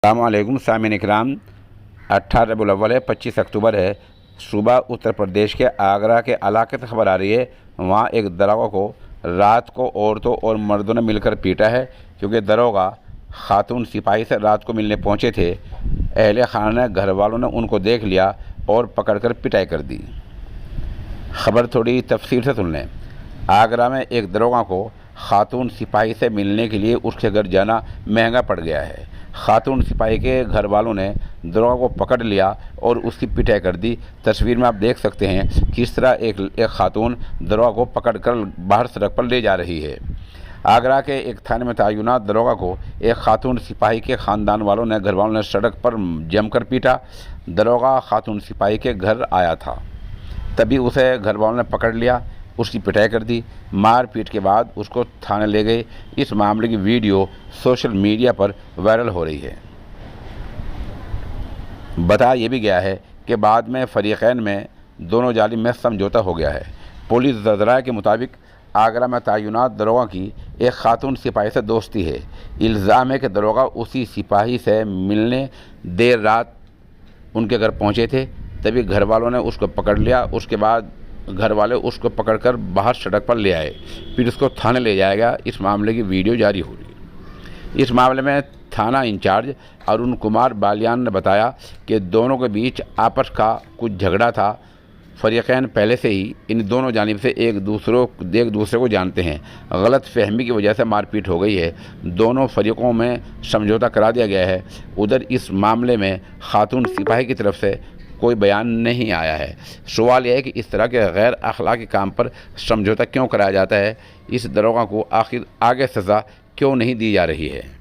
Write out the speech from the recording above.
السلام علیکم سامعین اکرام، 18 ربیع الاول ہے، 25 اکتوبر ہے۔ صوبہ اتر پردیش کے آگرہ کے علاقے سے خبر آ رہی ہے، وہاں ایک داروغہ کو رات کو عورتوں اور مردوں نے مل کر پیٹا ہے، کیونکہ داروغہ خاتون سپاہی سے رات کو ملنے پہنچے تھے۔ اہل خانہ گھر والوں نے ان کو دیکھ لیا اور پکڑ کر پٹائی کر دی۔ خبر تھوڑی تفصیل سے سن لیں۔ آگرہ میں ایک داروغہ کو خاتون سپاہی سے ملنے کے لیے اس کے گھر جانا مہنگا پڑ گیا ہے۔ خاتون سپاہی کے گھر والوں نے داروغہ کو پکڑ لیا اور اس کی پٹائی کر دی۔ تصویر میں آپ دیکھ سکتے ہیں کس طرح ایک خاتون داروغہ کو پکڑ کر باہر سڑک پر لے جا رہی ہے۔ آگرہ کے ایک تھانے میں تعینات داروغہ کو ایک خاتون سپاہی کے خاندان والوں نے گھر والوں نے سڑک پر جم کر پیٹا۔ داروغہ خاتون سپاہی کے گھر آیا تھا، تبھی اسے گھر والوں نے پکڑ لیا، اس کی پٹائی کر دی۔ مار پیٹ کے بعد اس کو تھانے لے گئے۔ اس معاملے کی ویڈیو سوشل میڈیا پر وائرل ہو رہی ہے۔ بتایا یہ بھی گیا ہے کہ بعد میں فریقین میں دونوں جانب میں سمجھوتہ ہو گیا ہے۔ پولیس ذرائع کے مطابق آگرہ میں تعینات داروغہ کی ایک خاتون سپاہی سے دوستی ہے۔ الزام ہے کہ داروغہ اسی سپاہی سے ملنے دیر رات ان کے گھر پہنچے تھے، تبھی گھر والوں نے اس کو پکڑ لیا۔ اس کے بعد گھر والے اس کو پکڑ کر باہر سڑک پر لے آئے، پھر اس کو تھانے لے جایا گیا۔ اس معاملے کی ویڈیو جاری ہو رہی ہے۔ اس معاملے میں تھانہ انچارج ارون کمار بالیان نے بتایا کہ دونوں کے بیچ آپس کا کچھ جھگڑا تھا۔ فریقین پہلے سے ہی ان دونوں جانب سے ایک دوسرے کو جانتے ہیں۔ غلط فہمی کی وجہ سے مار پیٹ ہو گئی ہے۔ دونوں فریقوں میں سمجھوتہ کرا دیا گیا ہے۔ ادھر اس معاملے میں خاتون سپاہی کی طرف سے کوئی بیان نہیں آیا ہے۔ سوال یہ ہے کہ اس طرح کے غیر اخلاقی کام پر سمجھوتہ کیوں کرایا جاتا ہے؟ اس داروغہ کو آخر آگے سزا کیوں نہیں دی جا رہی ہے؟